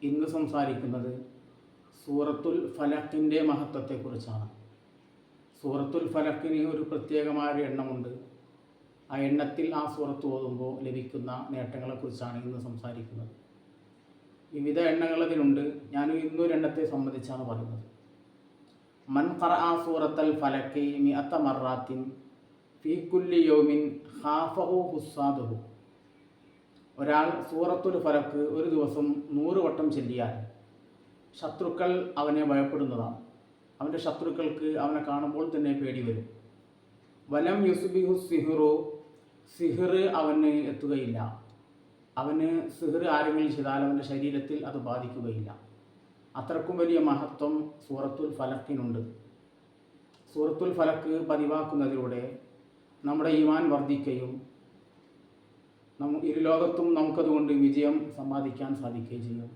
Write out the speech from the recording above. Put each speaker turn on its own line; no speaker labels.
ഇന്ന് സംസാരിക്കുന്നത് സൂറത്തുൽ ഫലക്കിൻ്റെ മഹത്വത്തെക്കുറിച്ചാണ്. സൂറത്തുൽ ഫലക്കിന് ഒരു പ്രത്യേകമായ എണ്ണമുണ്ട്. ആ എണ്ണത്തിൽ ആ സൂറത്ത് ഓതുമ്പോൾ ലഭിക്കുന്ന നേട്ടങ്ങളെക്കുറിച്ചാണ് ഇന്ന് സംസാരിക്കുന്നത്. വിവിധ എണ്ണങ്ങൾ അതിലുണ്ട്. ഞാൻ ഇന്നൊരെണ്ണത്തെ സംബന്ധിച്ചാണ് പറയുന്നത്. മൻ ഖറഅ സൂറത്തൽ ഫലക്കി മിഅത്ത മർറാത്തിൻ ഫീ കുല്ലി യൗമിൻ ഖാഫഹു ഹുസ്സാദുഹു. ഒരാൾ സൂറത്തുൽ ഫലക്ക് ഒരു ദിവസം 100 വട്ടം ചൊല്ലിയാൽ ശത്രുക്കൾ അവനെ ഭയപ്പെടുന്നതാണ്. അവൻ്റെ ശത്രുക്കൾക്ക് അവനെ കാണുമ്പോൾ തന്നെ പേടി വരും. വലം യുസ്ബിഹു സിഹ്റു, സിഹ്ർ അവന് എത്തുകയില്ല. അവന് സിഹ്ർ ആരെങ്കിലും ചെയ്താൽ അവൻ്റെ ശരീരത്തിൽ അത് ബാധിക്കുകയില്ല. അത്രക്കും വലിയ മഹത്വം സൂറത്തുൽ ഫലക്കിനുണ്ട്. സൂറത്തുൽ ഫലക്ക് പതിവാക്കുന്നതിലൂടെ നമ്മുടെ ഈമാൻ വർദ്ധിക്കുകയും ഇരുലോകത്തും നമുക്കതുകൊണ്ട് വിജയം സമ്പാദിക്കാൻ സാധിക്കുകയും ചെയ്യും.